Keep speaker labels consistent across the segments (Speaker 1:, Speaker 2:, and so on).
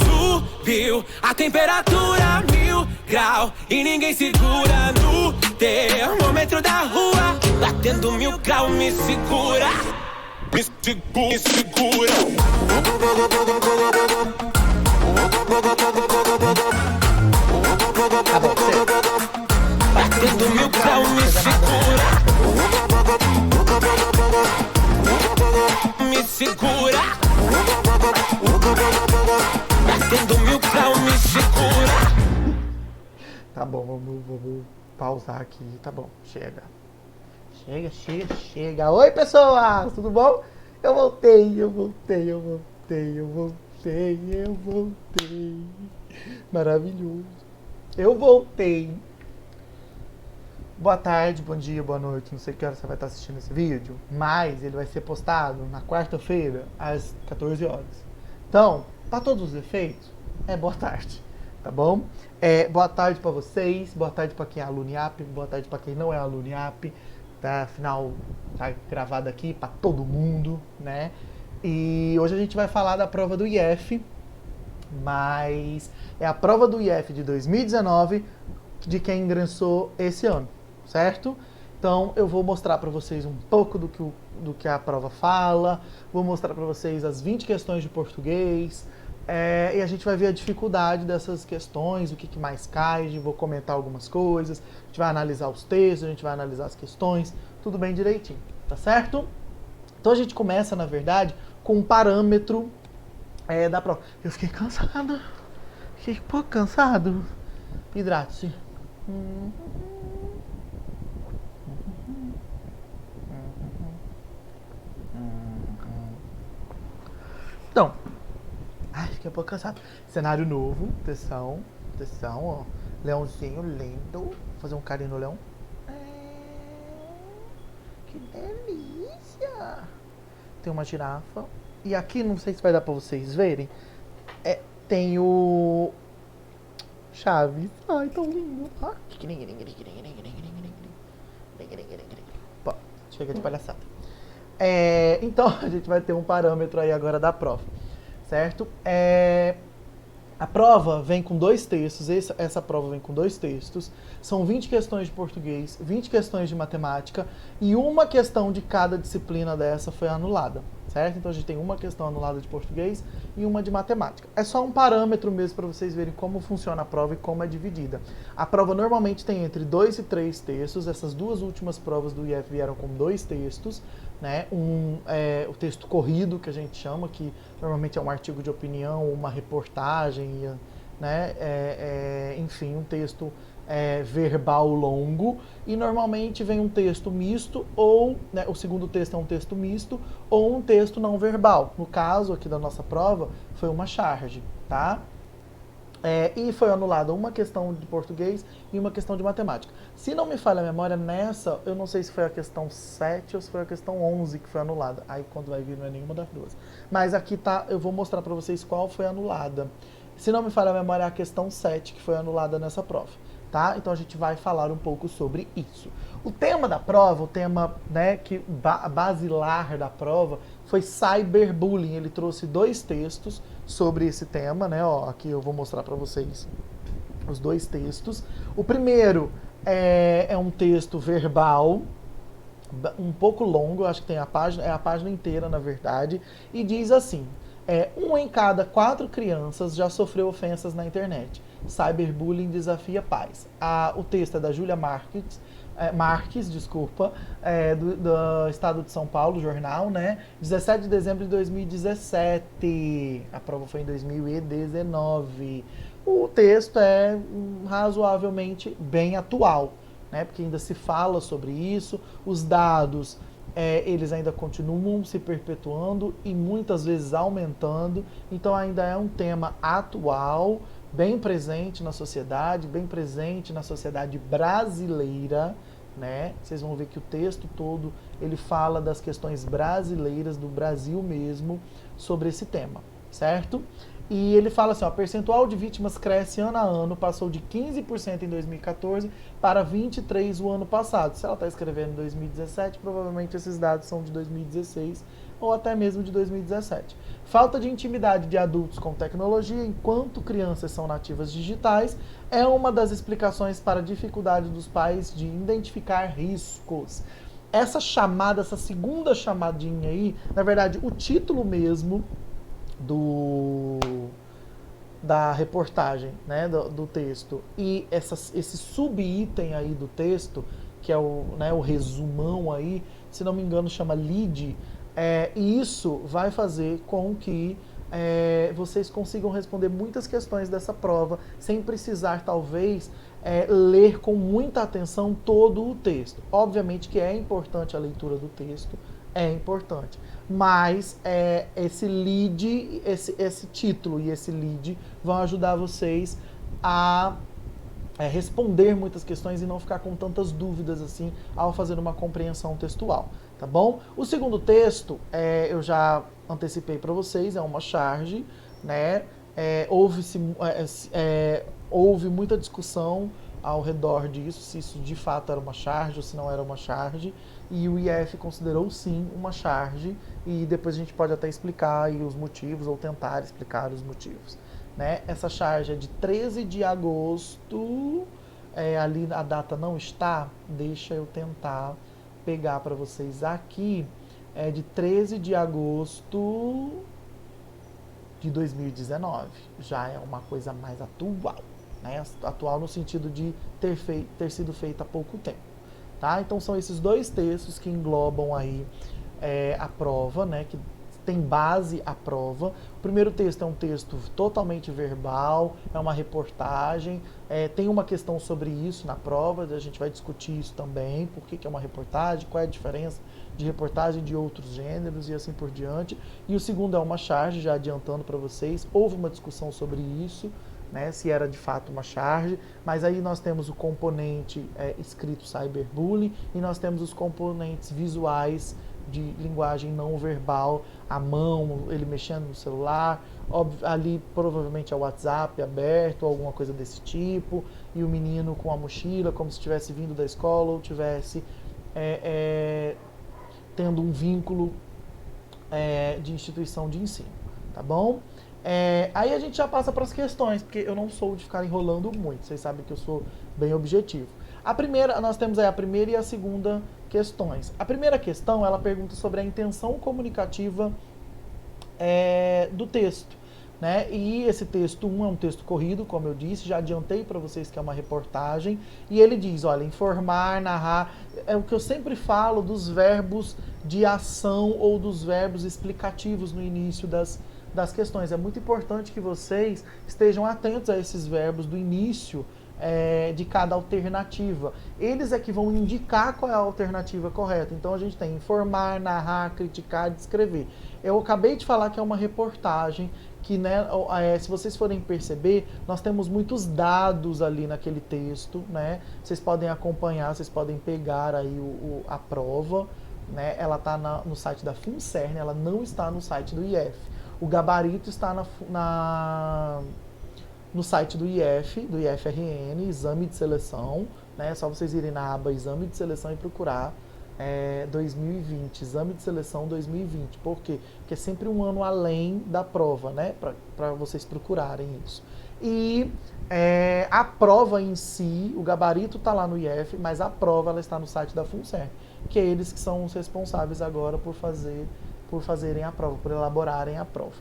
Speaker 1: Subiu a temperatura 1000 graus e ninguém segura no termômetro da rua. Batendo 1000 graus, me segura. Me segura. Batendo 1000 graus, me segura. Me segura. Batendo 1000 graus, me segura.
Speaker 2: Tá bom, vamos pausar aqui. Tá bom, chega. Chega. Oi, pessoas, tudo bom? Eu voltei. Maravilhoso. Eu voltei. Boa tarde, bom dia, boa noite. Não sei que hora você vai estar assistindo esse vídeo, mas ele vai ser postado na quarta-feira, às 14 horas. Então, para todos os efeitos, é boa tarde, tá bom? Boa tarde para vocês, boa tarde para quem é aluno IAP, boa tarde para quem não é aluno IAP. Tá, afinal, tá gravado aqui para todo mundo, né? E hoje a gente vai falar da prova do IF, mas é a prova do IF de 2019 de quem ingressou esse ano, certo? Então eu vou mostrar para vocês um pouco do que a prova fala, vou mostrar para vocês as 20 questões de português, e a gente vai ver a dificuldade dessas questões, o que mais cai, vou comentar algumas coisas, a gente vai analisar os textos, a gente vai analisar as questões, tudo bem direitinho, tá certo? Então a gente começa, na verdade, com um parâmetro da prova. Eu fiquei cansado, fiquei um pouco cansado. Hidrate-se. Então, fiquei um pouco cansado. Cenário novo, atenção, ó. Leãozinho lindo. Vou fazer um carinho no leão. Que delícia! Tem uma girafa. E aqui, não sei se vai dar pra vocês verem, tem o Chaves. Ai, tão lindo. Pô, chega de palhaçada. Então, a gente vai ter um parâmetro aí agora da prova, certo? A prova vem com 2 textos, essa prova vem com 2 textos, são 20 questões de português, 20 questões de matemática e uma questão de cada disciplina dessa foi anulada, certo? Então a gente tem uma questão anulada de português e uma de matemática. É só um parâmetro mesmo para vocês verem como funciona a prova e como é dividida. A prova normalmente tem entre 2 e 3 textos, essas 2 últimas provas do IF vieram com 2 textos, né? O texto corrido, que a gente chama, que normalmente é um artigo de opinião, uma reportagem, né? Enfim, um texto verbal longo, e normalmente vem um texto misto, ou, né, o segundo texto é um texto misto, ou um texto não verbal. No caso aqui da nossa prova, foi uma charge, tá? E foi anulada uma questão de português e uma questão de matemática. Se não me falha a memória, nessa, eu não sei se foi a questão 7 ou se foi a questão 11 que foi anulada. Aí quando vai vir não é nenhuma das duas. Mas aqui tá, eu vou mostrar para vocês qual foi anulada. Se não me falha a memória, é a questão 7 que foi anulada nessa prova, tá? Então a gente vai falar um pouco sobre isso. O tema da prova, o tema, né, basilar da prova foi cyberbullying. Ele trouxe 2 textos sobre esse tema, né? Ó, aqui eu vou mostrar para vocês os 2 textos. O primeiro é um texto verbal, um pouco longo, acho que tem a página inteira, na verdade, e diz assim: 1 em cada 4 crianças já sofreu ofensas na internet. Cyberbullying desafia pais. O texto é da Júlia Marques, do Estado de São Paulo, jornal, né? 17 de dezembro de 2017. A prova foi em 2019. O texto é razoavelmente bem atual, né? Porque ainda se fala sobre isso. Os dados, eles ainda continuam se perpetuando e muitas vezes aumentando. Então ainda é um tema atual, bem presente na sociedade brasileira, né? Vocês vão ver que o texto todo, ele fala das questões brasileiras, do Brasil mesmo, sobre esse tema, certo? E ele fala assim, ó, percentual de vítimas cresce ano a ano, passou de 15% em 2014 para 23% o ano passado. Se ela está escrevendo em 2017, provavelmente esses dados são de 2016, ou até mesmo de 2017. Falta de intimidade de adultos com tecnologia enquanto crianças são nativas digitais é uma das explicações para a dificuldade dos pais de identificar riscos. Essa chamada, essa segunda chamadinha aí, na verdade, o título mesmo da reportagem, né, do texto, e esse subitem aí do texto, que é o resumão aí, se não me engano chama lead, e isso vai fazer com que vocês consigam responder muitas questões dessa prova, sem precisar, talvez, ler com muita atenção todo o texto. Obviamente que é importante a leitura do texto, é importante, mas esse lead, esse título e esse lead vão ajudar vocês a responder muitas questões e não ficar com tantas dúvidas assim ao fazer uma compreensão textual, tá bom? O segundo texto, eu já antecipei para vocês, é uma charge, né? Houve muita discussão ao redor disso, se isso de fato era uma charge ou se não era uma charge, e o IF considerou sim uma charge, e depois a gente pode até explicar aí os motivos, ou tentar explicar os motivos, né? Essa charge é de 13 de agosto, ali a data não está, deixa eu tentar pegar para vocês aqui, é de 13 de agosto de 2019, já é uma coisa mais atual, né? Atual no sentido de ter sido feita há pouco tempo, tá? Então são esses dois textos que englobam aí a prova, né? Que tem base a prova. O primeiro texto é um texto totalmente verbal, é uma reportagem, tem uma questão sobre isso na prova, a gente vai discutir isso também, por que é uma reportagem, qual é a diferença de reportagem de outros gêneros e assim por diante. E o segundo é uma charge, já adiantando para vocês, houve uma discussão sobre isso, né, se era de fato uma charge, mas aí nós temos o componente escrito cyberbullying e nós temos os componentes visuais de linguagem não verbal, a mão, ele mexendo no celular, ali provavelmente é o WhatsApp aberto, alguma coisa desse tipo, e o menino com a mochila, como se estivesse vindo da escola ou tivesse tendo um vínculo de instituição de ensino, tá bom? Aí a gente já passa para as questões, porque eu não sou de ficar enrolando muito, vocês sabem que eu sou bem objetivo. Nós temos aí a primeira e a segunda questões. A primeira questão, ela pergunta sobre a intenção comunicativa do texto, né? E esse texto 1 é um texto corrido, como eu disse, já adiantei para vocês que é uma reportagem, e ele diz, olha, informar, narrar, é o que eu sempre falo dos verbos de ação ou dos verbos explicativos no início das questões. É muito importante que vocês estejam atentos a esses verbos do início de cada alternativa. Eles é que vão indicar qual é a alternativa correta. Então a gente tem informar, narrar, criticar, descrever. Eu acabei de falar que é uma reportagem, que, né, se vocês forem perceber, nós temos muitos dados ali naquele texto, né? Vocês podem acompanhar, vocês podem pegar aí a prova, né? Ela está no site da FUNCERN, ela não está no site do IF. O gabarito está no site do IFRN, Exame de Seleção, né? É só vocês irem na aba Exame de Seleção e procurar 2020, Exame de Seleção 2020. Por quê? Porque é sempre um ano além da prova, né? Para vocês procurarem isso. E a prova em si, o gabarito está lá no IF, mas a prova ela está no site da FUNCERN, que é eles que são os responsáveis agora por fazerem a prova, por elaborarem a prova.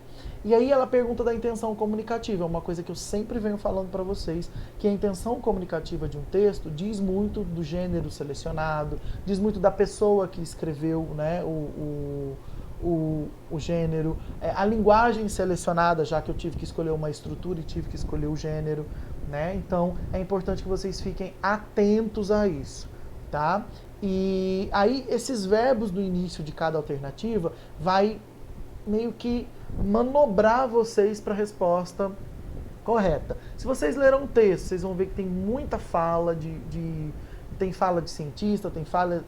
Speaker 2: E aí ela pergunta da intenção comunicativa, é uma coisa que eu sempre venho falando para vocês, que a intenção comunicativa de um texto diz muito do gênero selecionado, diz muito da pessoa que escreveu, né, o gênero, a linguagem selecionada, já que eu tive que escolher uma estrutura e tive que escolher o gênero, né? Então é importante que vocês fiquem atentos a isso, tá? E aí esses verbos do início de cada alternativa vai meio que manobrar vocês para a resposta correta. Se vocês leram o texto, vocês vão ver que tem muita fala tem fala de cientista, tem fala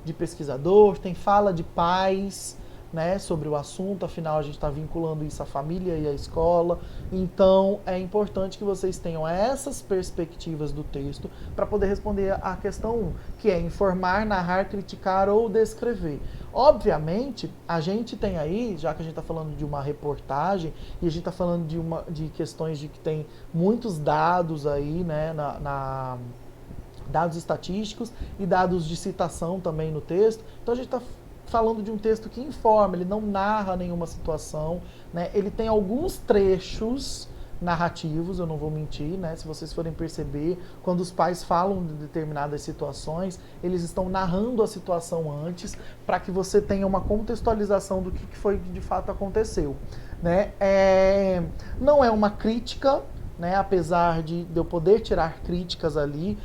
Speaker 2: de pesquisador, tem fala de pais, né, sobre o assunto, afinal a gente está vinculando isso à família e à escola. Então é importante que vocês tenham essas perspectivas do texto para poder responder à questão 1, que é informar, narrar, criticar ou descrever. Obviamente, a gente tem aí, já que a gente está falando de uma reportagem e a gente está falando de questões de que tem muitos dados aí, né, dados estatísticos e dados de citação também no texto, então a gente está falando de um texto que informa, ele não narra nenhuma situação, né? Ele tem alguns trechos narrativos, eu não vou mentir, né? Se vocês forem perceber, quando os pais falam de determinadas situações, eles estão narrando a situação antes, para que você tenha uma contextualização do que foi que de fato aconteceu, né? Não é uma crítica, né? Apesar de eu poder tirar críticas ali,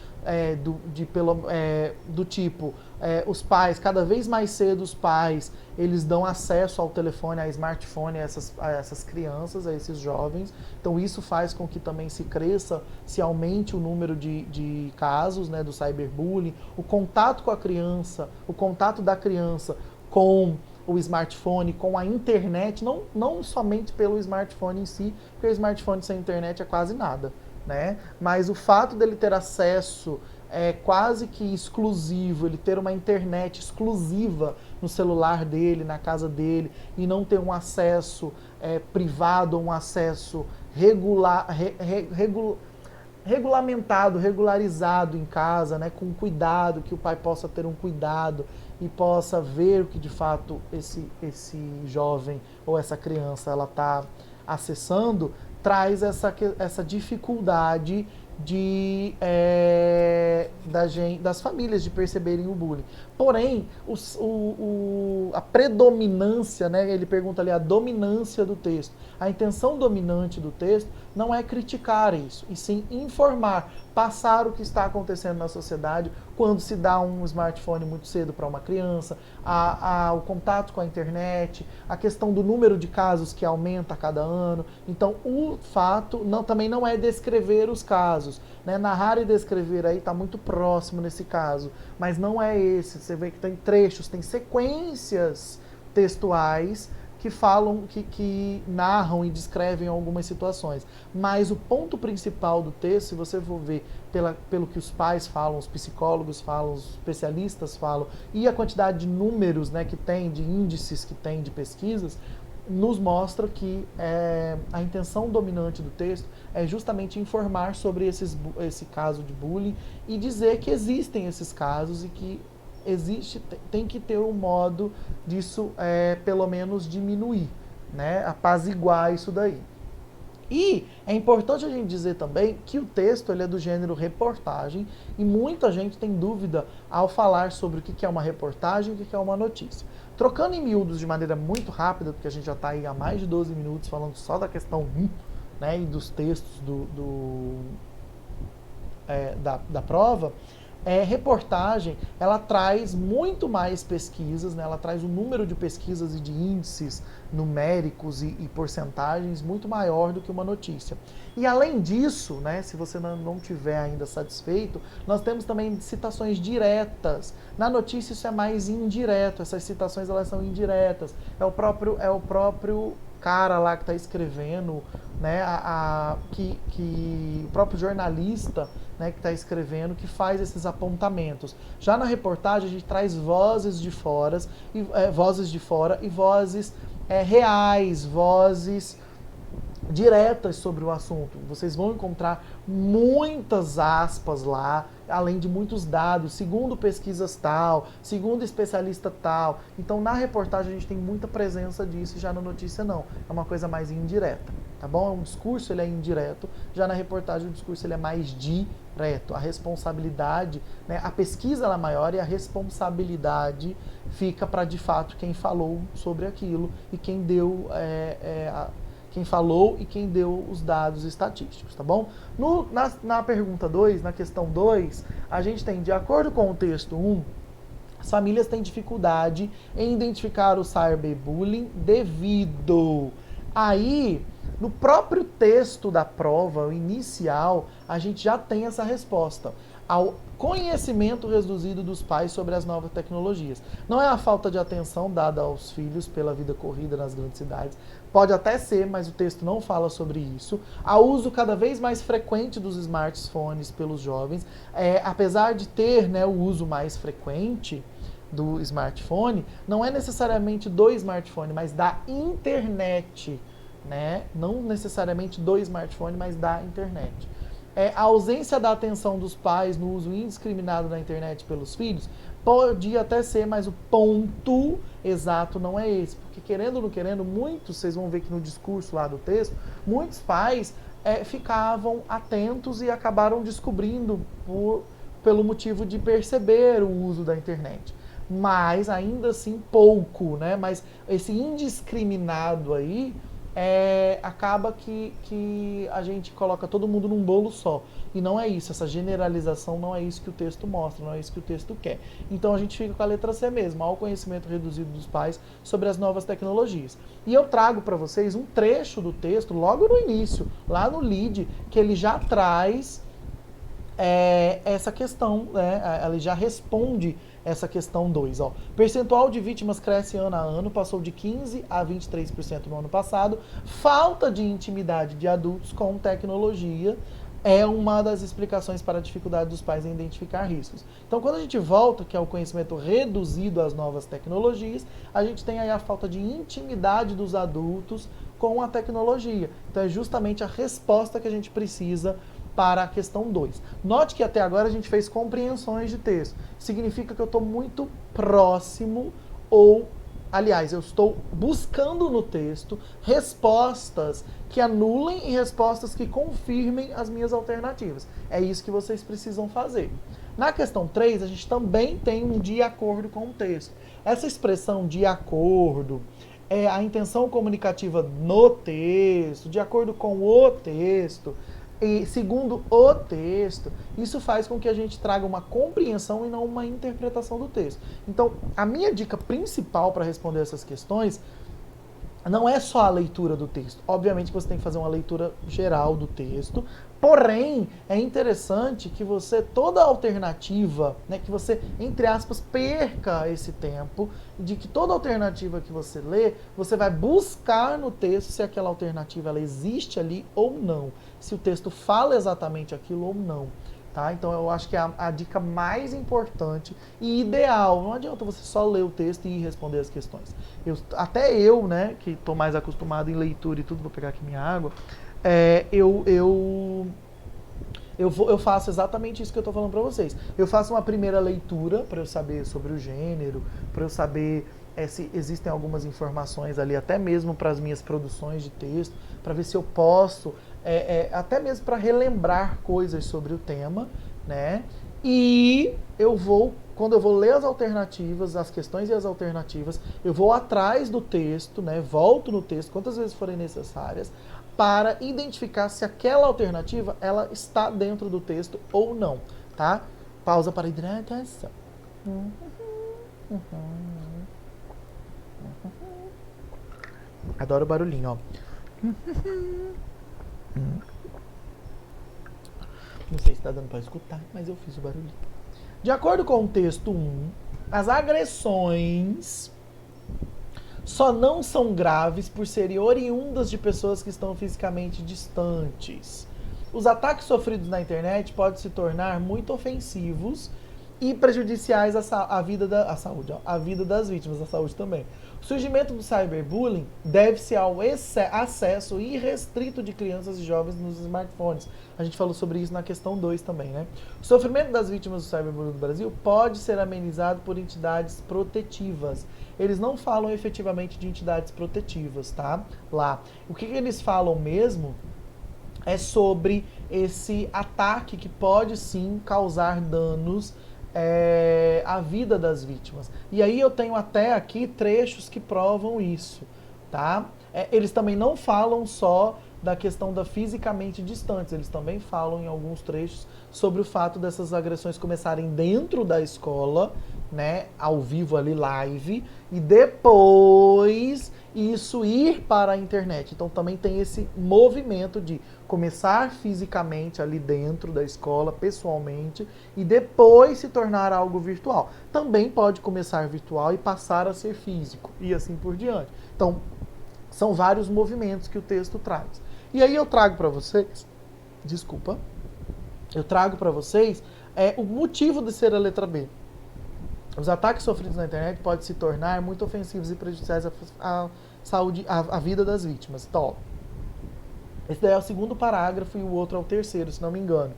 Speaker 2: do tipo, os pais, cada vez mais cedo os pais, eles dão acesso ao telefone, a smartphone, a essas crianças, a esses jovens. Então isso faz com que também se cresça, se aumente o número de casos, né, do cyberbullying, o contato com a criança, o contato da criança com o smartphone, com a internet, não somente pelo smartphone em si, porque o smartphone sem internet é quase nada, né? Mas o fato dele ter acesso quase que exclusivo, ele ter uma internet exclusiva no celular dele, na casa dele, e não ter um acesso privado, um acesso regulamentado, regularizado em casa, né, com cuidado, que o pai possa ter um cuidado e possa ver o que de fato esse jovem ou essa criança ela está acessando, traz essa dificuldade das famílias de perceberem o bullying. Porém, a predominância, né, ele pergunta ali, a dominância do texto. A intenção dominante do texto não é criticar isso, e sim informar, passar o que está acontecendo na sociedade quando se dá um smartphone muito cedo para uma criança, o contato com a internet, a questão do número de casos que aumenta a cada ano. Então, o fato também não é descrever os casos, né? Narrar e descrever aí está muito próximo nesse caso, mas não é esse. Você vê que tem trechos, tem sequências textuais que falam, que narram e descrevem algumas situações. Mas o ponto principal do texto, se você for ver pelo que os pais falam, os psicólogos falam, os especialistas falam, e a quantidade de números, né, que tem, de índices que tem, de pesquisas, nos mostra que a intenção dominante do texto é justamente informar sobre esse caso de bullying e dizer que existem esses casos e que tem que ter um modo disso pelo menos diminuir, né? Apaziguar isso daí. E é importante a gente dizer também que o texto ele é do gênero reportagem e muita gente tem dúvida ao falar sobre o que é uma reportagem e o que é uma notícia. Trocando em miúdos de maneira muito rápida, porque a gente já está aí há mais de 12 minutos falando só da questão 1, né, e dos textos da prova, reportagem, ela traz muito mais pesquisas, né? Ela traz um número de pesquisas e de índices numéricos e porcentagens muito maior do que uma notícia. E além disso, né, se você não tiver ainda satisfeito, nós temos também citações diretas. Na notícia isso é mais indireto, essas citações elas são indiretas. É o próprio cara lá que está escrevendo, né, o próprio jornalista, né, que está escrevendo, que faz esses apontamentos. Já na reportagem a gente traz vozes de fora e vozes reais, vozes diretas sobre o assunto. Vocês vão encontrar muitas aspas lá, além de muitos dados, segundo pesquisas tal, segundo especialista tal. Então, na reportagem a gente tem muita presença disso, já na notícia não. É uma coisa mais indireta, tá bom? O discurso ele é indireto, já na reportagem o discurso ele é mais direto. A responsabilidade, né, a pesquisa ela é maior e a responsabilidade fica para, de fato, quem falou sobre aquilo e quem deu quem falou e quem deu os dados estatísticos, tá bom? Na pergunta 2, na questão 2, a gente tem, de acordo com o texto 1, as famílias têm dificuldade em identificar o cyberbullying devido. Aí, no próprio texto da prova, o inicial, a gente já tem essa resposta. ao conhecimento reduzido dos pais sobre as novas tecnologias. Não é a falta de atenção dada aos filhos pela vida corrida nas grandes cidades. Pode até ser, mas o texto não fala sobre isso. Ao uso cada vez mais frequente dos smartphones pelos jovens. Apesar de ter, né, o uso mais frequente do smartphone, não é necessariamente do smartphone, mas da internet. Né? Não necessariamente do smartphone, mas da internet. A ausência da atenção dos pais no uso indiscriminado da internet pelos filhos pode até ser, mas o ponto exato não é esse. Porque querendo ou não querendo, muitos, vocês vão ver que no discurso lá do texto, muitos pais ficavam atentos e acabaram descobrindo pelo motivo de perceber o uso da internet. Mas ainda assim pouco, né? Mas esse indiscriminado aí, acaba que a gente coloca todo mundo num bolo só. E não é isso, essa generalização não é isso que o texto mostra, não é isso que o texto quer. Então a gente fica com a letra C mesmo, ao conhecimento reduzido dos pais sobre as novas tecnologias. E eu trago para vocês um trecho do texto, logo no início, lá no lead, que ele já traz essa questão, né? Ele já responde essa questão 2. Percentual de vítimas cresce ano a ano, passou de 15% a 23% no ano passado. Falta de intimidade de adultos com tecnologia é uma das explicações para a dificuldade dos pais em identificar riscos. Então, quando a gente volta, que é o conhecimento reduzido às novas tecnologias, a gente tem aí a falta de intimidade dos adultos com a tecnologia. Então, é justamente a resposta que a gente precisa para a questão 2. Note que até agora a gente fez compreensões de texto. Significa que eu estou muito próximo ou, aliás, eu estou buscando no texto respostas que anulem e respostas que confirmem as minhas alternativas. É isso que vocês precisam fazer. Na questão 3, a gente também tem um de acordo com o texto. Essa expressão de acordo é a intenção comunicativa no texto, de acordo com o texto, e segundo o texto, isso faz com que a gente traga uma compreensão e não uma interpretação do texto. Então, a minha dica principal para responder essas questões não é só a leitura do texto. Obviamente que você tem que fazer uma leitura geral do texto, porém, é interessante que você, toda alternativa, né, que você, entre aspas, perca esse tempo, de que toda alternativa que você lê, você vai buscar no texto se aquela alternativa ela existe ali ou não, se o texto fala exatamente aquilo ou não. Tá? Então eu acho que é a dica mais importante e ideal. Não adianta você só ler o texto e responder as questões. Até eu, né, que estou mais acostumado em leitura e tudo, vou pegar aqui minha água, eu faço exatamente isso que eu estou falando para vocês. Eu faço uma primeira leitura para eu saber sobre o gênero, para eu saber se existem algumas informações ali, até mesmo para as minhas produções de texto, para ver se eu posso, até mesmo para relembrar coisas sobre o tema, né? E quando eu vou ler as alternativas, as questões e as alternativas, eu vou atrás do texto, né? Volto no texto quantas vezes forem necessárias, para identificar se aquela alternativa ela está dentro do texto ou não, tá? Pausa para hidratação. Adoro o barulhinho, ó. Não sei se está dando para escutar, mas eu fiz o barulhinho. De acordo com o texto 1, as agressões só não são graves por serem oriundas de pessoas que estão fisicamente distantes. Os ataques sofridos na internet podem se tornar muito ofensivos e prejudiciais à vida das vítimas, à saúde também. O surgimento do cyberbullying deve-se ao acesso irrestrito de crianças e jovens nos smartphones. A gente falou sobre isso na questão 2 também, né? O sofrimento das vítimas do cyberbullying no Brasil pode ser amenizado por entidades protetivas. Eles não falam efetivamente de entidades protetivas, tá? Lá. O que eles falam mesmo é sobre esse ataque que pode sim causar danos à vida das vítimas. E aí eu tenho até aqui trechos que provam isso, tá? Eles também não falam só da questão da fisicamente distantes, eles também falam em alguns trechos sobre o fato dessas agressões começarem dentro da escola, né, ao vivo ali, live, e depois e isso ir para a internet. Então também tem esse movimento de começar fisicamente ali dentro da escola, pessoalmente, e depois se tornar algo virtual. Também pode começar virtual e passar a ser físico, e assim por diante. Então, são vários movimentos que o texto traz. E aí eu trago para vocês, eu trago para vocês o motivo de ser a letra B. Os ataques sofridos na internet podem se tornar muito ofensivos e prejudiciais à saúde, à vida das vítimas. Então, esse daí é o segundo parágrafo e o outro é o terceiro, se não me engano.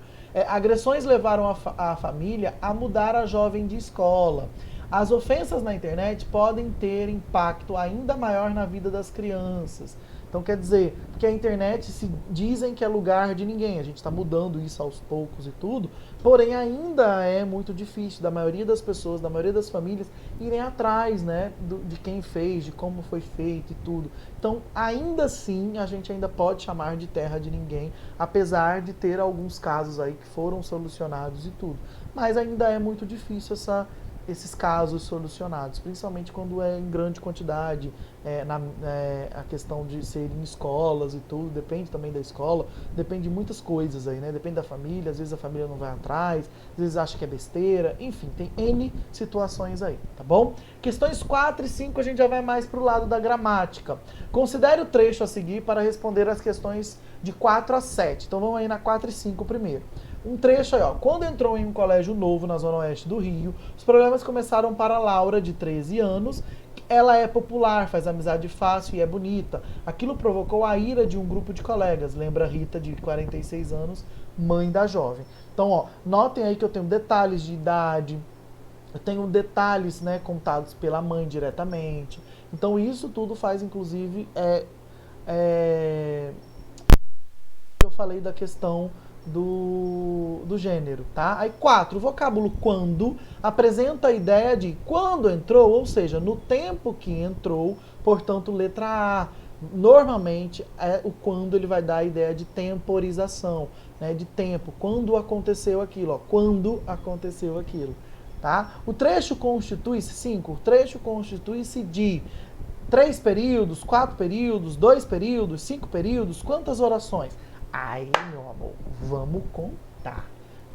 Speaker 2: Agressões levaram a família a mudar a jovem de escola. As ofensas na internet podem ter impacto ainda maior na vida das crianças. Então quer dizer, porque a internet se dizem que é lugar de ninguém, a gente está mudando isso aos poucos e tudo, porém ainda é muito difícil da maioria das pessoas, da maioria das famílias, irem atrás, né, de quem fez, de como foi feito e tudo. Então ainda assim a gente ainda pode chamar de terra de ninguém, apesar de ter alguns casos aí que foram solucionados e tudo. Mas ainda é muito difícil esses casos solucionados, principalmente quando é em grande quantidade, a questão de ser em escolas e tudo, depende também da escola, depende de muitas coisas aí, né? Depende da família, às vezes a família não vai atrás, às vezes acha que é besteira, enfim, tem N situações aí, tá bom? Questões 4 e 5 a gente já vai mais pro lado da gramática. Considere o trecho a seguir para responder as questões de 4 a 7. Então vamos aí na 4 e 5 primeiro. Um trecho aí, ó. Quando entrou em um colégio novo na zona oeste do Rio, os problemas começaram para Laura, de 13 anos. Ela é popular, faz amizade fácil e é bonita. Aquilo provocou a ira de um grupo de colegas. Lembra Rita, de 46 anos, mãe da jovem. Então, ó, notem aí que eu tenho detalhes de idade, eu tenho detalhes, né, contados pela mãe diretamente. Então, isso tudo faz, inclusive, eu falei da questão do gênero, tá? Aí 4, o vocábulo quando apresenta a ideia de quando entrou, ou seja, no tempo que entrou, portanto, letra A. Normalmente, o quando ele vai dar a ideia de temporização, né, de tempo, quando aconteceu aquilo, ó, quando aconteceu aquilo, tá? O trecho constitui-se, 5, o trecho constitui-se de 3 períodos, 4 períodos, 2 períodos, 5 períodos, quantas orações? Aí, meu amor, vamos contar.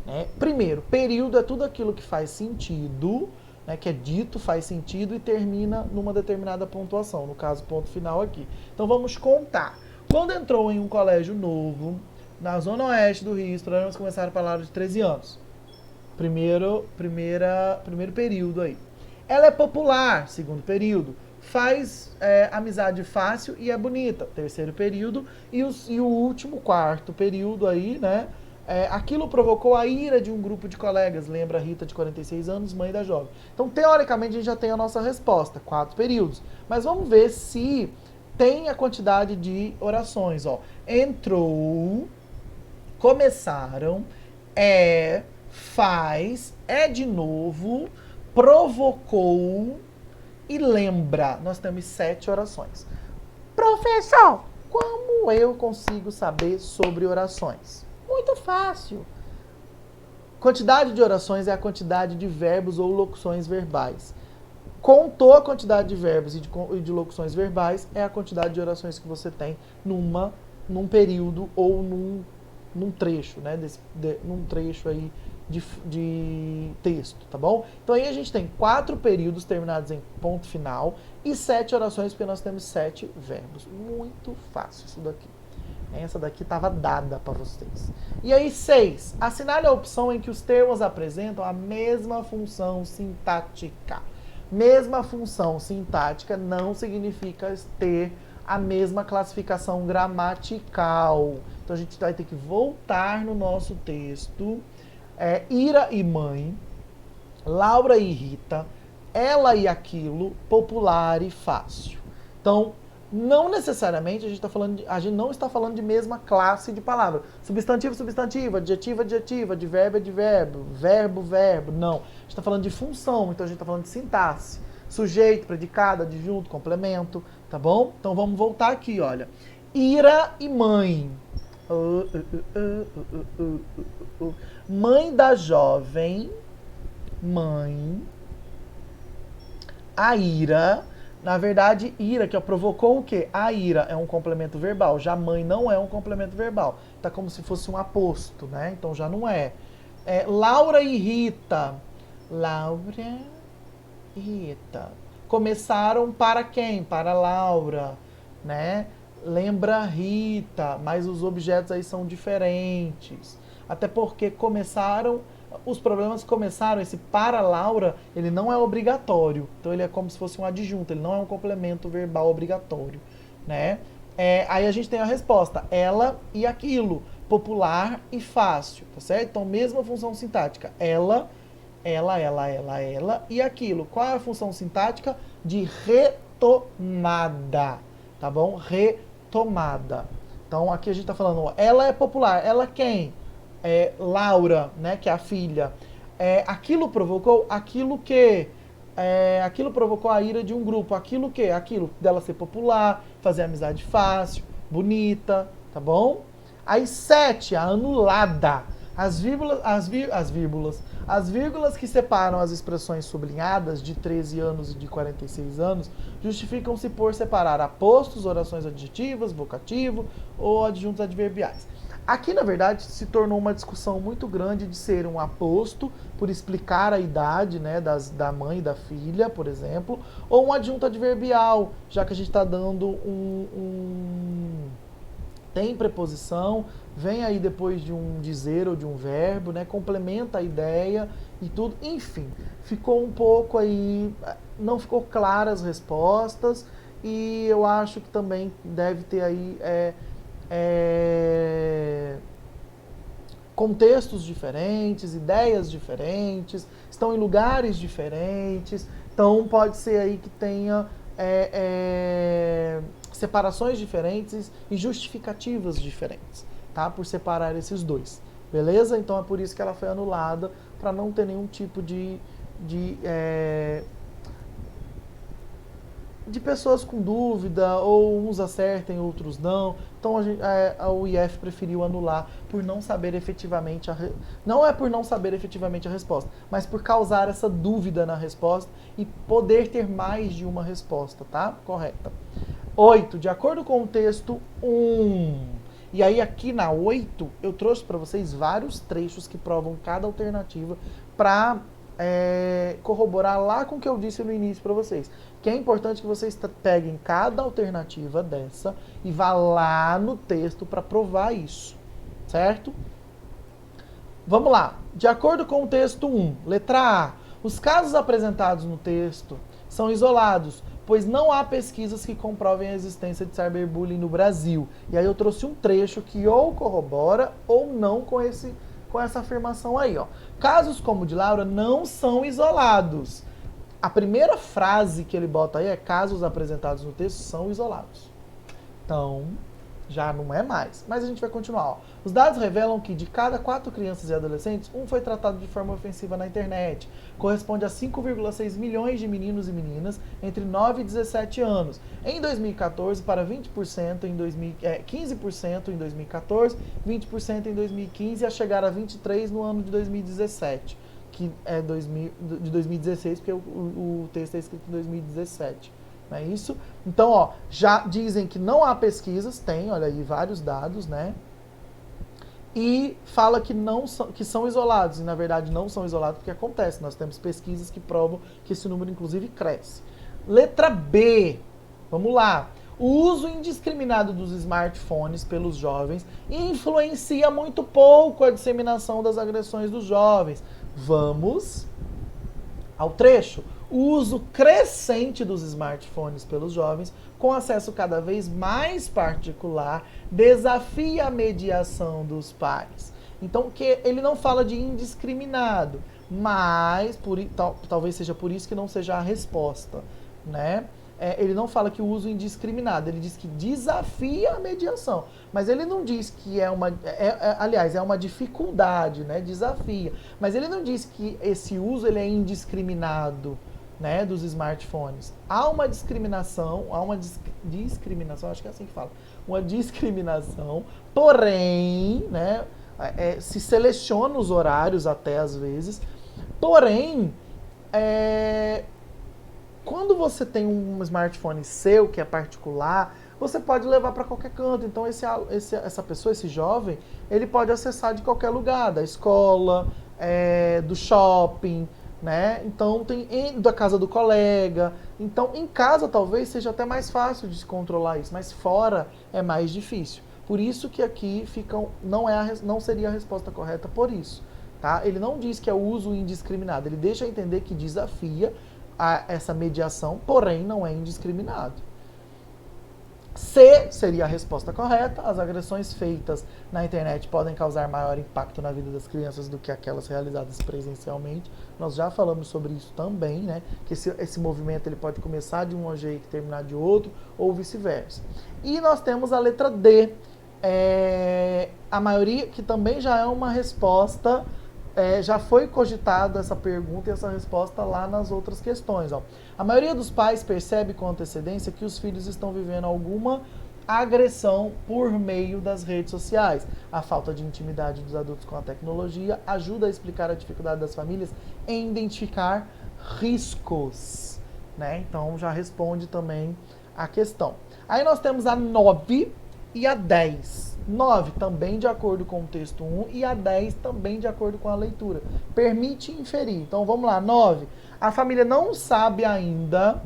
Speaker 2: Né? Primeiro, período é tudo aquilo que faz sentido, né, que é dito, faz sentido e termina numa determinada pontuação, no caso, ponto final aqui. Então vamos contar. Quando entrou em um colégio novo, na zona oeste do Rio, os problemas começaram a falar de 13 anos. Primeiro período aí. Ela é popular, segundo período. Faz amizade fácil e é bonita, terceiro período, e o último, quarto período aí, né? Aquilo provocou a ira de um grupo de colegas, lembra a Rita, de 46 anos, mãe da jovem. Então, teoricamente, a gente já tem a nossa resposta, 4 períodos. Mas vamos ver se tem a quantidade de orações, ó. Entrou, começaram, faz, de novo, provocou e lembra. Nós temos 7 orações. Professor, como eu consigo saber sobre orações? Muito fácil. Quantidade de orações é a quantidade de verbos ou locuções verbais. Contou a quantidade de verbos e de locuções verbais é a quantidade de orações que você tem num período ou num trecho, né? Num trecho aí de texto, tá bom? Então aí a gente tem 4 períodos terminados em ponto final e 7 orações, porque nós temos 7 verbos. Muito fácil isso daqui. Essa daqui estava dada para vocês. E aí 6. Assinale a opção em que os termos apresentam a mesma função sintática. Mesma função sintática não significa ter a mesma classificação gramatical. Então a gente vai ter que voltar no nosso texto. Ira e mãe, Laura e Rita, ela e aquilo, popular e fácil. Então, não necessariamente a gente não está falando de mesma classe de palavra. Substantivo, substantivo, adjetivo, adjetivo, advérbio, advérbio, verbo, verbo. Não. A gente está falando de função, então a gente está falando de sintaxe. Sujeito, predicado, adjunto, complemento, tá bom? Então vamos voltar aqui, olha. Ira e mãe. Mãe da jovem, mãe, a ira, Na verdade, ira, que provocou o quê? A ira é um complemento verbal, já mãe não é um complemento verbal. Tá como se fosse um aposto, né? Então já não é. Laura e Rita. Laura e Rita. Começaram para quem? Para Laura, né? Lembra Rita, mas os objetos aí são diferentes. Até porque os problemas começaram, esse para Laura, ele não é obrigatório. Então ele é como se fosse um adjunto, ele não é um complemento verbal obrigatório, né? Aí a gente tem a resposta, ela e aquilo, popular e fácil, tá certo? Então mesma função sintática, ela e aquilo. Qual é a função sintática? De retomada, tá bom? Retomada. Então aqui a gente tá falando, ó, ela é popular, ela quem? Laura, né, que é a filha. Aquilo provocou aquilo provocou a ira de um grupo. Aquilo dela ser popular, fazer amizade fácil, bonita, tá bom? Aí 7, a anulada. As vírgulas que separam as expressões sublinhadas de 13 anos e de 46 anos justificam-se por separar apostos, orações adjetivas, vocativo ou adjuntos adverbiais. Aqui, na verdade, se tornou uma discussão muito grande de ser um aposto, por explicar a idade, né, da mãe e da filha, por exemplo, ou um adjunto adverbial, já que a gente está dando tem preposição, vem aí depois de um dizer ou de um verbo, né, complementa a ideia e tudo. Enfim, ficou um pouco aí, não ficou claras as respostas e eu acho que também deve ter aí contextos diferentes, ideias diferentes, estão em lugares diferentes, então pode ser aí que tenha separações diferentes e justificativas diferentes, tá? Por separar esses dois, beleza? Então é por isso que ela foi anulada, para não ter nenhum tipo de pessoas com dúvida, ou uns acertem, outros não. Então o IF preferiu anular por não saber efetivamente não é por não saber efetivamente a resposta, mas por causar essa dúvida na resposta e poder ter mais de uma resposta, tá? Correta. 8, de acordo com o texto 1. E aí aqui na 8 eu trouxe para vocês vários trechos que provam cada alternativa para corroborar lá com o que eu disse no início para vocês. Que é importante que vocês peguem cada alternativa dessa e vá lá no texto para provar isso, certo? Vamos lá. De acordo com o texto 1, letra A, os casos apresentados no texto são isolados, pois não há pesquisas que comprovem a existência de cyberbullying no Brasil. E aí eu trouxe um trecho que ou corrobora ou não com essa afirmação aí, ó. Casos como o de Laura não são isolados. A primeira frase que ele bota aí é: casos apresentados no texto são isolados. Então, já não é mais. Mas a gente vai continuar. Ó. Os dados revelam que de cada 4 crianças e adolescentes, um foi tratado de forma ofensiva na internet. Corresponde a 5,6 milhões de meninos e meninas entre 9 e 17 anos. Em 2014, para 20%, 15% em 2014, 20% em 2015 e a chegar a 23% no ano de 2017. Que é de 2016, porque o texto é escrito em 2017. Não é isso? Então, ó, já dizem que não há pesquisas, tem, olha aí, vários dados, né? E fala que são isolados, e na verdade não são isolados, porque acontece, nós temos pesquisas que provam que esse número, inclusive, cresce. Letra B, vamos lá. O uso indiscriminado dos smartphones pelos jovens influencia muito pouco a disseminação das agressões dos jovens. Vamos ao trecho. O uso crescente dos smartphones pelos jovens, com acesso cada vez mais particular, desafia a mediação dos pais. Então, que ele não fala de indiscriminado, mas talvez seja por isso que não seja a resposta, né? Ele não fala que o uso indiscriminado, ele diz que desafia a mediação. Mas ele não diz que aliás, é uma dificuldade, né? Desafia. Mas ele não diz que esse uso ele é indiscriminado, né, dos smartphones. Há uma discriminação, acho que é assim que fala, uma discriminação, porém, né, se seleciona os horários até às vezes, porém, Quando você tem um smartphone seu, que é particular, você pode levar para qualquer canto. Então, essa pessoa, esse jovem, ele pode acessar de qualquer lugar, da escola, do shopping, né? Então, da casa do colega. Então, em casa, talvez seja até mais fácil de se controlar isso, mas fora é mais difícil. Por isso que aqui não seria a resposta correta por isso. Tá? Ele não diz que é o uso indiscriminado, ele deixa entender que desafia essa mediação, porém não é indiscriminado. C seria a resposta correta. As agressões feitas na internet podem causar maior impacto na vida das crianças do que aquelas realizadas presencialmente. Nós já falamos sobre isso também, né? Que esse movimento ele pode começar de um jeito e terminar de outro, ou vice-versa. E nós temos a letra D. A maioria, que também já é uma resposta... já foi cogitada essa pergunta e essa resposta lá nas outras questões. Ó. A maioria dos pais percebe com antecedência que os filhos estão vivendo alguma agressão por meio das redes sociais. A falta de intimidade dos adultos com a tecnologia ajuda a explicar a dificuldade das famílias em identificar riscos. Né? Então já responde também a questão. Aí nós temos a 9 e a 10. 9 também de acordo com o texto 1 e a 10 também de acordo com a leitura. Permite inferir. Então vamos lá, 9. A família não sabe ainda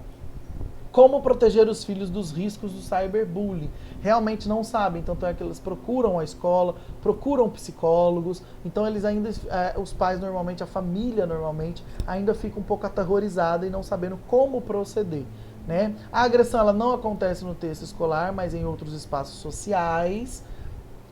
Speaker 2: como proteger os filhos dos riscos do cyberbullying. Realmente não sabem, tanto é que eles procuram a escola, procuram psicólogos, então eles ainda, os pais normalmente, a família normalmente, ainda fica um pouco aterrorizada e não sabendo como proceder. Né? A agressão ela não acontece no texto escolar, mas em outros espaços sociais.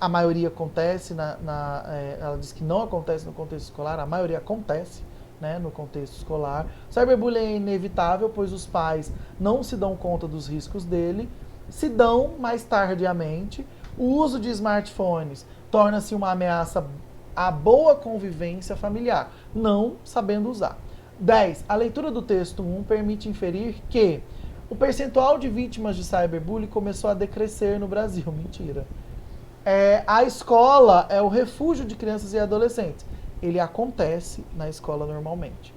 Speaker 2: A maioria acontece, ela diz que não acontece no contexto escolar, a maioria acontece, né, no contexto escolar. Cyberbullying é inevitável, pois os pais não se dão conta dos riscos dele, se dão mais tardiamente. O uso de smartphones torna-se uma ameaça à boa convivência familiar, não sabendo usar. 10. A leitura do texto 1 permite inferir que o percentual de vítimas de cyberbullying começou a decrescer no Brasil. Mentira. A escola é o refúgio de crianças e adolescentes. Ele acontece na escola normalmente.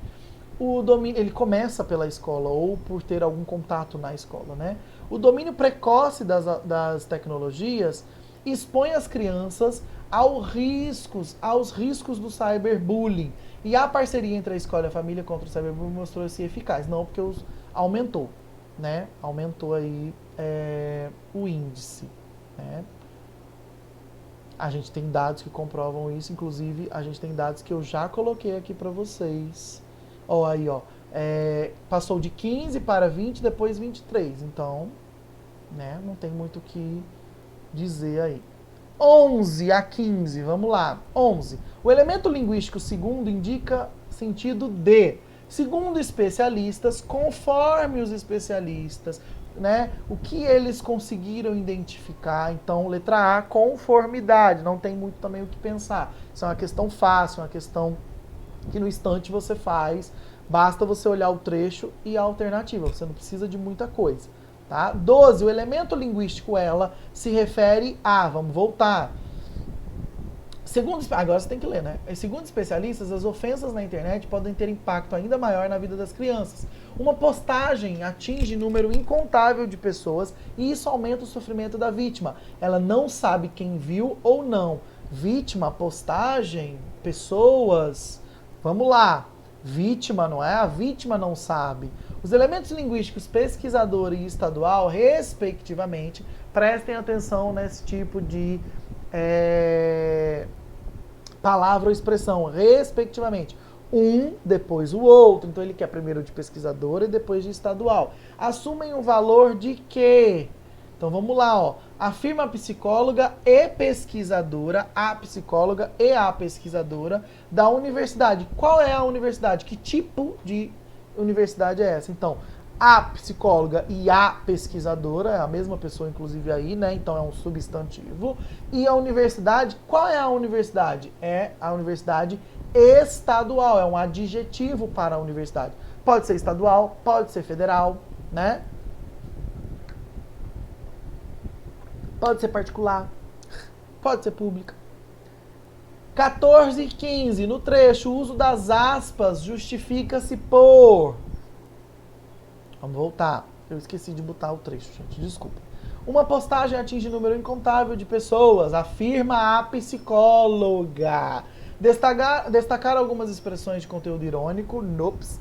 Speaker 2: Ele começa pela escola ou por ter algum contato na escola, né? O domínio precoce das tecnologias expõe as crianças aos riscos do cyberbullying. E a parceria entre a escola e a família contra o cyberbullying mostrou-se eficaz. Não, porque aumentou, né? Aumentou aí o índice, né? A gente tem dados que comprovam isso, inclusive a gente tem dados que eu já coloquei aqui para vocês. Ó, aí, ó, passou de 15 para 20, depois 23. Então, né, não tem muito o que dizer aí. 11 a 15, vamos lá. 11. O elemento linguístico segundo indica sentido de. Segundo especialistas, conforme os especialistas, né, o que eles conseguiram identificar. Então, letra A, conformidade. Não tem muito também o que pensar. Isso é uma questão fácil, uma questão que no instante você faz. Basta você olhar o trecho e a alternativa. Você não precisa de muita coisa. Tá? 12. O elemento linguístico ela se refere a... Vamos voltar. Agora você tem que ler, né? Segundo especialistas, as ofensas na internet podem ter impacto ainda maior na vida das crianças. Uma postagem atinge número incontável de pessoas e isso aumenta o sofrimento da vítima. Ela não sabe quem viu ou não. Vítima, postagem, pessoas... Vamos lá. Vítima, não é? A vítima não sabe. Os elementos linguísticos pesquisador e estadual, respectivamente, prestem atenção nesse tipo de palavra ou expressão, respectivamente. Um, depois o outro. Então ele quer primeiro de pesquisador e depois de estadual. Assumem o valor de quê? Então vamos lá, ó. Afirma a psicóloga e pesquisadora, a psicóloga e a pesquisadora da universidade. Qual é a universidade? Que tipo de universidade é essa? Então, a psicóloga e a pesquisadora, é a mesma pessoa inclusive aí, né? Então é um substantivo. E a universidade, qual é a universidade? É a universidade estadual, é um adjetivo para a universidade. Pode ser estadual, pode ser federal, né? Pode ser particular, pode ser pública. 14 e 15, no trecho, o uso das aspas justifica-se por... Vamos voltar. Eu esqueci de botar o trecho, gente. Desculpa. Uma postagem atinge número incontável de pessoas, afirma a psicóloga. Destacar algumas expressões de conteúdo irônico, nops.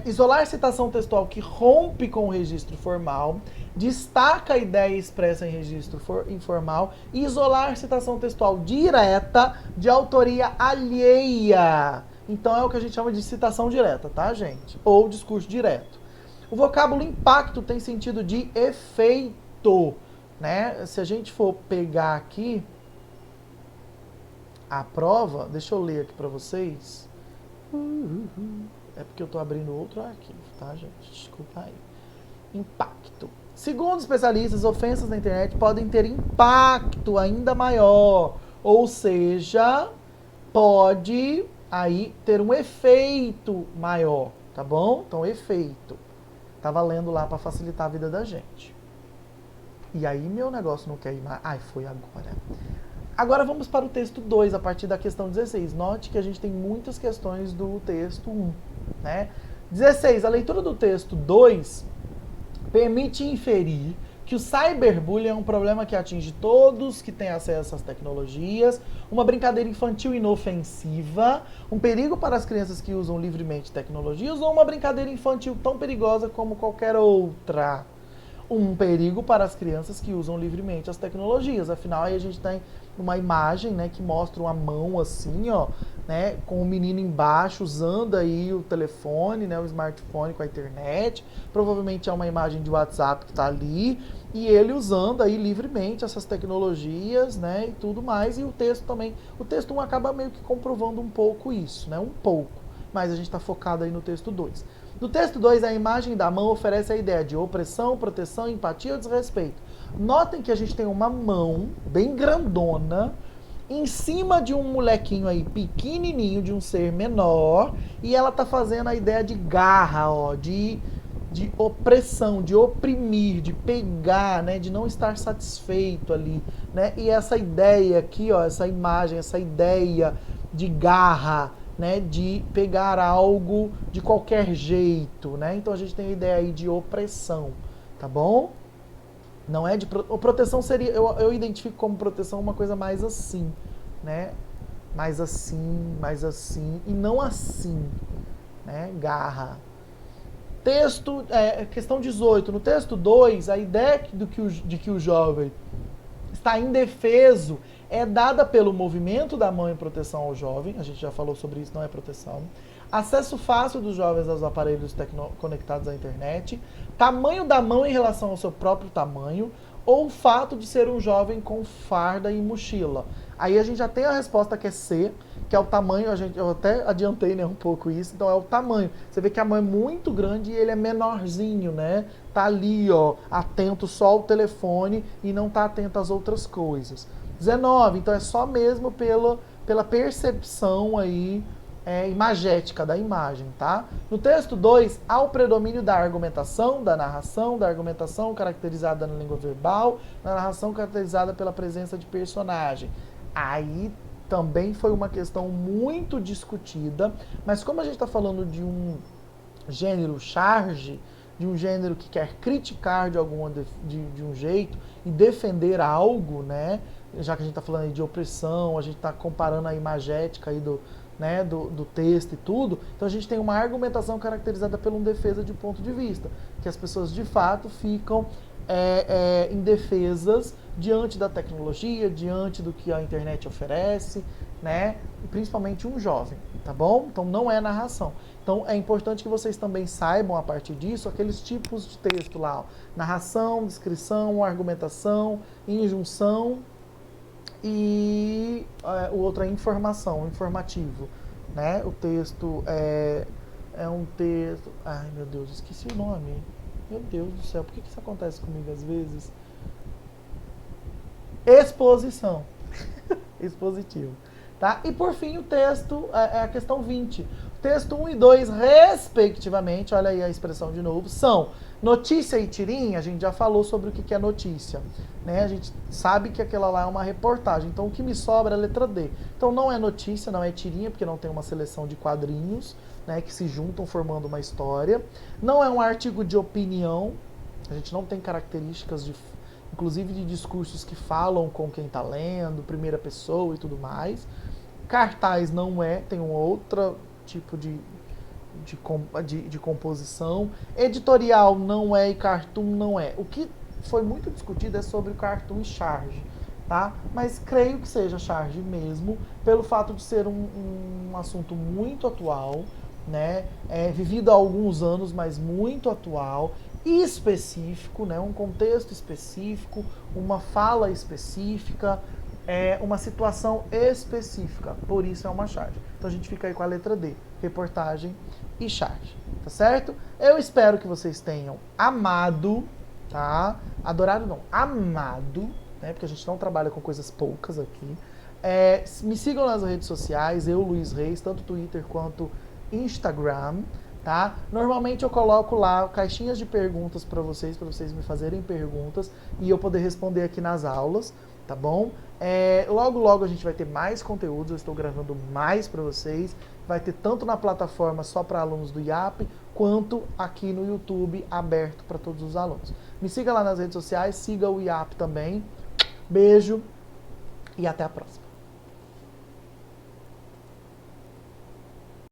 Speaker 2: Isolar citação textual que rompe com o registro formal, destaca a ideia expressa em registro informal, e isolar citação textual direta de autoria alheia. Então é o que a gente chama de citação direta, tá, gente? Ou discurso direto. O vocábulo impacto tem sentido de efeito, né? Se a gente for pegar aqui a prova, deixa eu ler aqui para vocês. É porque eu tô abrindo outro arquivo, tá, gente? Desculpa aí. Impacto. Segundo especialistas, ofensas na internet podem ter impacto ainda maior. Ou seja, pode aí ter um efeito maior, tá bom? Então, efeito. Tá valendo lá para facilitar a vida da gente. E aí, meu negócio não quer ir mais. Ai, foi agora. Agora vamos para o texto 2, a partir da questão 16. Note que a gente tem muitas questões do texto 1, né? 16. A leitura do texto 2 permite inferir que o cyberbullying é um problema que atinge todos que têm acesso às tecnologias, uma brincadeira infantil inofensiva, um perigo para as crianças que usam livremente tecnologias ou uma brincadeira infantil tão perigosa como qualquer outra. Um perigo para as crianças que usam livremente as tecnologias. Afinal, aí a gente tem uma imagem, né, que mostra uma mão assim, ó, né, com o menino embaixo usando aí o telefone, né, o smartphone com a internet. Provavelmente é uma imagem de WhatsApp que está ali e ele usando aí livremente essas tecnologias, né, e tudo mais. E o texto também, o texto 1 acaba meio que comprovando um pouco isso, né, um pouco. Mas a gente está focado aí no texto 2. No texto 2, a imagem da mão oferece a ideia de opressão, proteção, empatia ou desrespeito. Notem que a gente tem uma mão bem grandona em cima de um molequinho aí pequenininho, de um ser menor, e ela tá fazendo a ideia de garra, ó, de opressão, de oprimir, de pegar, né, de não estar satisfeito ali, né? E essa ideia aqui, ó, essa imagem, essa ideia de garra, né, de pegar algo de qualquer jeito, né? Então a gente tem a ideia aí de opressão, tá bom? Não é de proteção seria, eu identifico como proteção uma coisa mais assim, né? Mais assim e não assim, né? Garra. Texto, questão 18. No texto 2, a ideia de que o jovem está indefeso é dada pelo movimento da mão em proteção ao jovem, a gente já falou sobre isso, não é proteção. Acesso fácil dos jovens aos aparelhos conectados à internet, tamanho da mão em relação ao seu próprio tamanho, ou o fato de ser um jovem com farda e mochila. Aí a gente já tem a resposta que é C, que é o tamanho, eu até adiantei, né, um pouco isso, então é o tamanho. Você vê que a mão é muito grande e ele é menorzinho, né? Tá ali, ó, atento só ao telefone e não tá atento às outras coisas. 19, então é só mesmo pela percepção aí imagética da imagem, tá? No texto 2, há o predomínio da argumentação, da argumentação caracterizada na língua verbal, na narração caracterizada pela presença de personagem. Aí também foi uma questão muito discutida, mas como a gente está falando de um gênero charge, de um gênero que quer criticar de um jeito e defender algo, né? Já que a gente está falando aí de opressão, a gente está comparando a imagética aí do texto e tudo, então a gente tem uma argumentação caracterizada pela defesa de ponto de vista, que as pessoas de fato ficam indefesas diante da tecnologia, diante do que a internet oferece, né? Principalmente um jovem, tá bom? Então não é narração. Então é importante que vocês também saibam a partir disso aqueles tipos de texto lá, ó. Narração, descrição, argumentação, injunção e o outro é informação, informativo, né? O texto é um texto... Ai, meu Deus, esqueci o nome. Meu Deus do céu, por que isso acontece comigo às vezes? Exposição. Expositivo. Tá? E por fim o texto, a questão 20. Texto 1 e 2, respectivamente, olha aí a expressão de novo, são notícia e tirinha. A gente já falou sobre o que é notícia, né? A gente sabe que aquela lá é uma reportagem. Então, o que me sobra é a letra D. Então, não é notícia, não é tirinha, porque não tem uma seleção de quadrinhos, né, que se juntam formando uma história. Não é um artigo de opinião. A gente não tem características, inclusive de discursos que falam com quem está lendo, primeira pessoa e tudo mais. Cartaz não é, tem um outro tipo de composição. Editorial não é e cartoon não é. O que foi muito discutido é sobre cartoon e charge, tá? Mas creio que seja charge mesmo, pelo fato de ser um assunto muito atual, né? Vivido há alguns anos, mas muito atual e específico, né? Um contexto específico, uma fala específica, uma situação específica. Por isso é uma charge. Então a gente fica aí com a letra D, reportagem e charge, tá certo? Eu espero que vocês tenham amado, tá? Adorado não, amado, né? Porque a gente não trabalha com coisas poucas aqui. Me sigam nas redes sociais, eu, Luiz Reis, tanto Twitter quanto Instagram, tá? Normalmente eu coloco lá caixinhas de perguntas para vocês me fazerem perguntas e eu poder responder aqui nas aulas, tá bom? Logo, logo a gente vai ter mais conteúdos, eu estou gravando mais para vocês. Vai ter tanto na plataforma só para alunos do IAP, quanto aqui no YouTube, aberto para todos os alunos. Me siga lá nas redes sociais, siga o IAP também. Beijo e até a próxima.